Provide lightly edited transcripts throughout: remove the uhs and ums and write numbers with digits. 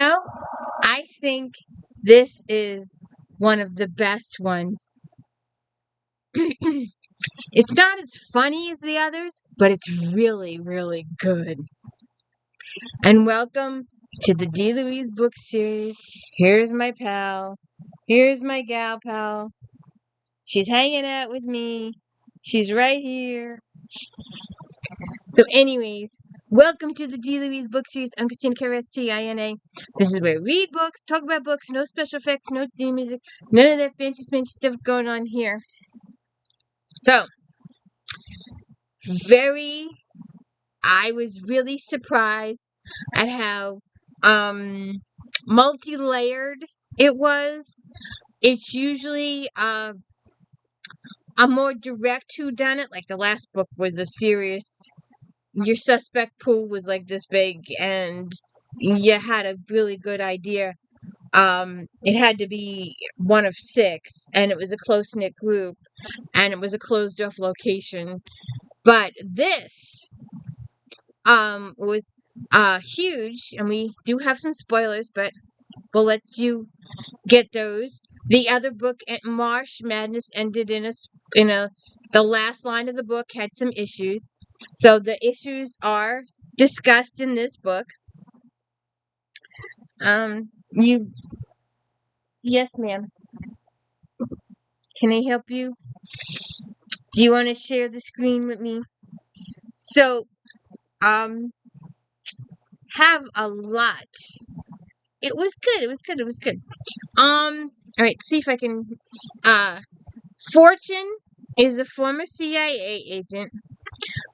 know, I think this is one of the best ones. It's not as funny as the others, but it's really, really good. And welcome to the D. Louise book series. Here's my pal. Here's my gal pal. She's hanging out with me. She's right here. So, anyways, welcome to the D. Louise book series. I'm Christina K-R-S-T-I-N-A. This is where we read books, talk about books, no special effects, no theme music, none of that fancy smancy stuff going on here. So, I was really surprised at how multi-layered it was. It's usually a more direct whodunit. Like the last book was a serious. Your suspect pool was like this big, and you had a really good idea. It had to be one of 6, and it was a close knit group, and it was a closed off location. But this was huge, and we do have some spoilers, but we'll let you get those. The other book, Marsh Madness, ended in a the last line of the book had some issues. So the issues are discussed in this book. Yes, ma'am. Can I help you? Do you want to share the screen with me? So, have a lot. It was good. It was good. It was good. All right. See if I can. Fortune is a former CIA agent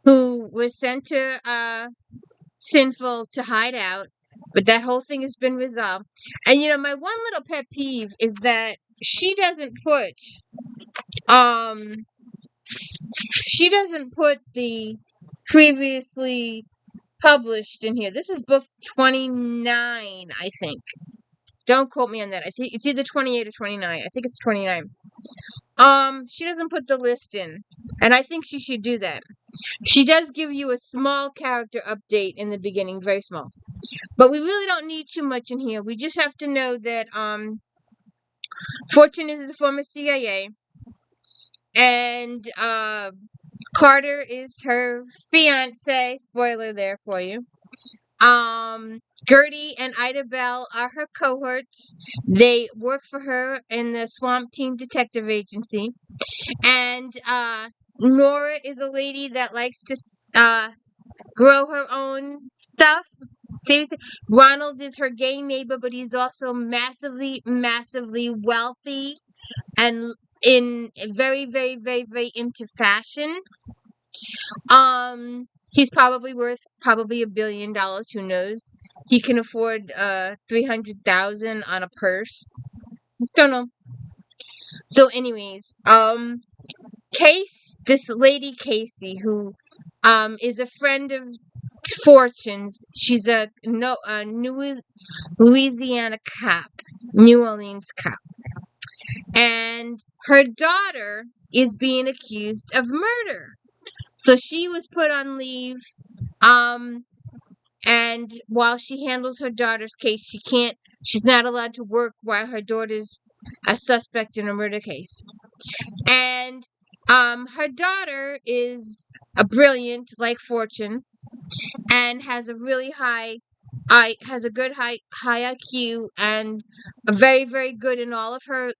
who was sent to Sinful to hide out, but that whole thing has been resolved. And my one little pet peeve is that um she doesn't put the previously published in here. This is book 29, I think. Don't quote me on that. I think it's either 28 or 29. I think it's 29. She doesn't put the list in, and I think she should do that. She does give you a small character update in the beginning, very small. But we really don't need too much in here. We just have to know that Fortune is the former CIA, and Carter is her fiance. Spoiler there for you. Gertie and Ida Bell are her cohorts. They work for her in the Swamp Team Detective Agency. And Nora is a lady that likes to grow her own stuff. Seriously, Ronald is her gay neighbor, but he's also massively, massively wealthy and in very, very, very, very into fashion. He's probably worth $1 billion. Who knows? He can afford $300,000 on a purse. Don't know. So, anyways, this lady Casey, who is a friend of Fortune's. She's a Louisiana cop, New Orleans cop, and her daughter is being accused of murder. So she was put on leave, and while she handles her daughter's case, she's not allowed to work while her daughter's a suspect in a murder case. And her daughter is a brilliant, like Fortune, and has a really has a good high IQ, and a very, very good in all of her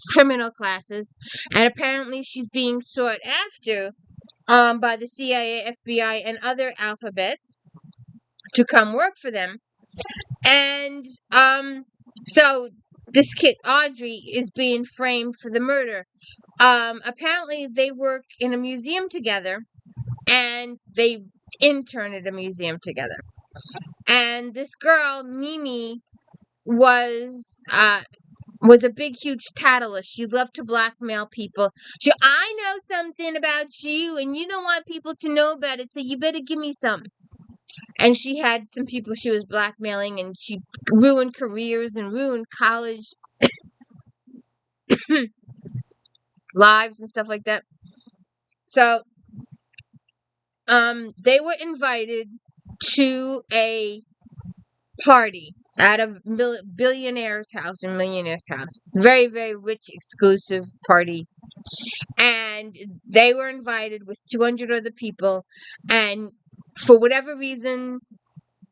criminal classes. And apparently she's being sought after by the CIA, FBI, and other alphabets to come work for them. And so this kid Audrey is being framed for the murder. Apparently they work in a museum together, and they intern at a museum together. And this girl Mimi was a big, huge tattlist. She loved to blackmail people. I know something about you, and you don't want people to know about it, so you better give me some. And she had some people she was blackmailing, and she ruined careers and ruined college lives and stuff like that. So, they were invited to a party. at a billionaire's house and millionaire's house. Very, very rich, exclusive party. And they were invited with 200 other people. And for whatever reason,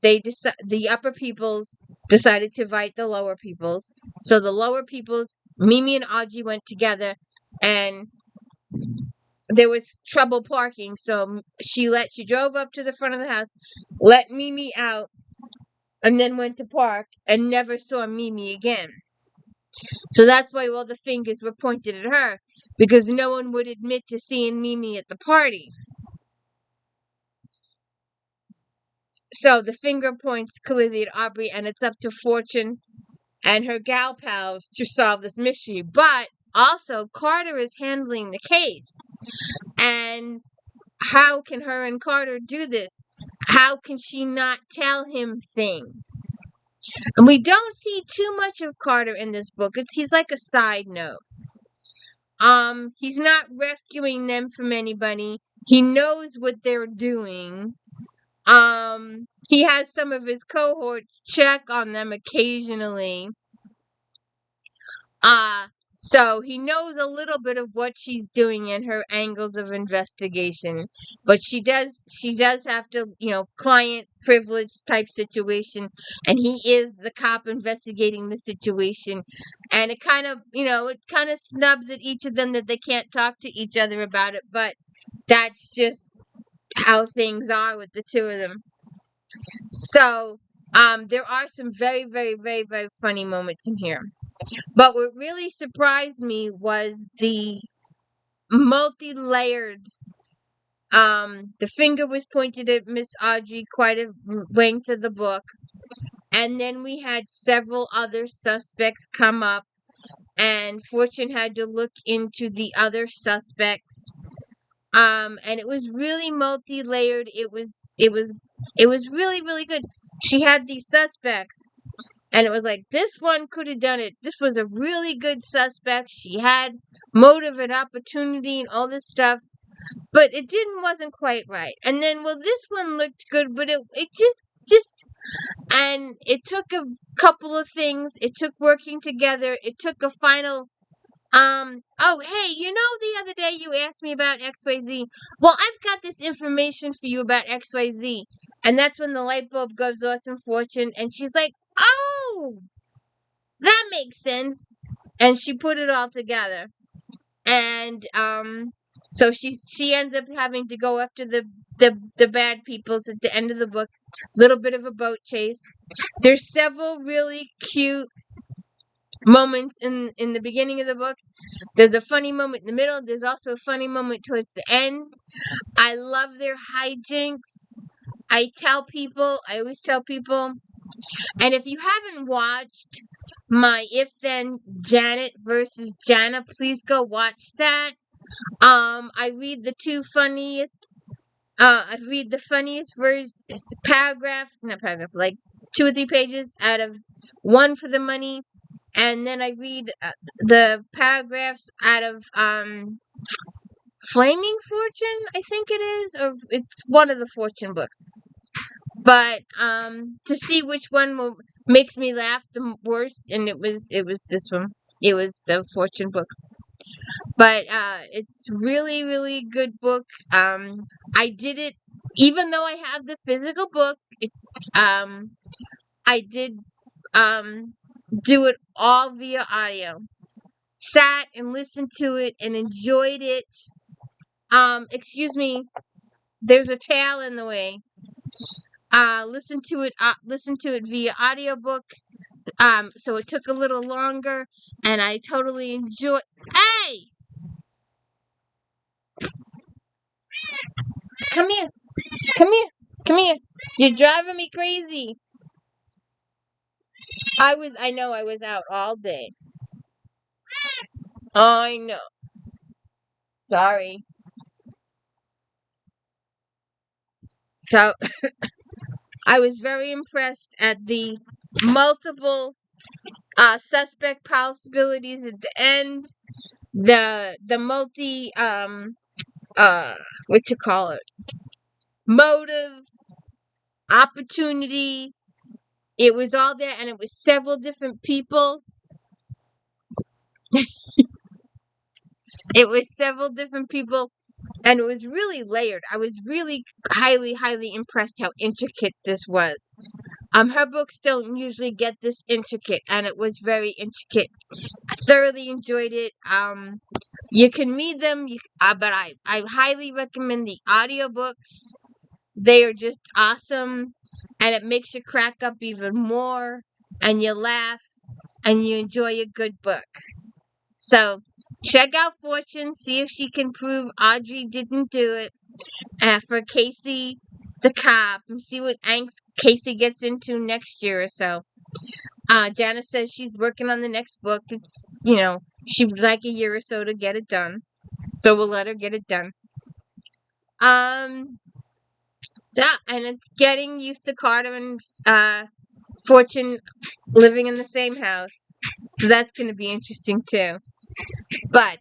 the upper peoples decided to invite the lower peoples. So the lower peoples, Mimi and Audrey went together, and there was trouble parking. So she drove up to the front of the house, let Mimi out, and then went to park and never saw Mimi again. So that's why all the fingers were pointed at her, because no one would admit to seeing Mimi at the party. So the finger points clearly at Aubrey, and it's up to Fortune and her gal pals to solve this mystery. But also, Carter is handling the case. And how can her and Carter do this? How can she not tell him things? And we don't see too much of Carter in this book. He's like a side note. He's not rescuing them from anybody. He knows what they're doing. He has some of his cohorts check on them occasionally. So he knows a little bit of what she's doing in her angles of investigation, but she does have to, client privilege type situation, and he is the cop investigating the situation, and it kind of, snubs at each of them that they can't talk to each other about it, but that's just how things are with the two of them. So, there are some very, very, very, very funny moments in here. But what really surprised me was the multi-layered. The finger was pointed at Miss Audrey quite a length of the book. And then we had several other suspects come up, and Fortune had to look into the other suspects. And it was really multi-layered. It was really, really good. She had these suspects, and it was like, this one could have done it. This was a really good suspect. She had motive and opportunity and all this stuff, but it wasn't quite right. And then, well, this one looked good, but it just, and it took a couple of things. It took working together. It took a final, oh, hey, the other day you asked me about XYZ. Well, I've got this information for you about XYZ. And that's when the light bulb goes off in Fortune, and she's like, oh, that makes sense. And she put it all together. And so she ends up having to go after the bad peoples at the end of the book. Little bit of a boat chase. There's several really cute moments in the beginning of the book. There's a funny moment in the middle. There's also a funny moment towards the end. I love their hijinks. I always tell people, and if you haven't watched my If Then Janet versus Jana, please go watch that. I read the funniest not paragraph, like 2 or 3 pages out of One for the Money, and then I read the paragraphs out of Flaming Fortune, I think it is, or it's one of the Fortune books. But to see which one makes me laugh the worst, and it was this one. It was the Fortune book. But it's really, really good book. I did it, even though I have the physical book. I did do it all via audio. Sat and listened to it and enjoyed it. Excuse me. There's a tail in the way. Listen to it via audiobook. So it took a little longer, and I totally enjoyed. Hey, come here, come here, come here. You're driving me crazy. I know I was out all day. I know. Sorry. So I was very impressed at the multiple suspect possibilities at the end. The multi what you call it? Motive, opportunity. It was all there, and it was several different people. It was several different people, and it was really layered. I was really highly, highly impressed how intricate this was. Her books don't usually get this intricate, and it was very intricate. I thoroughly enjoyed it. You can read them, but I highly recommend the audiobooks. They are just awesome, and it makes you crack up even more, and you laugh, and you enjoy a good book. So, check out Fortune, see if she can prove Audrey didn't do it. For Casey, the cop, and see what angst Casey gets into next year or so. Jana says she's working on the next book. It's, she would like a year or so to get it done. So we'll let her get it done. So, and it's getting used to Carter and Fortune living in the same house. So that's going to be interesting too. But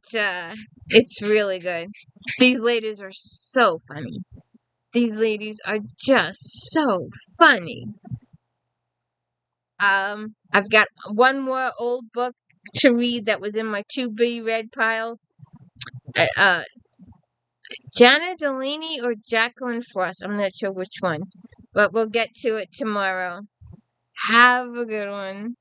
it's really good. These ladies are so funny. These ladies are just so funny. I've got one more old book to read that was in my to-be-read pile. Jana Delaney or Jacqueline Frost. I'm not sure which one. But we'll get to it tomorrow. Have a good one.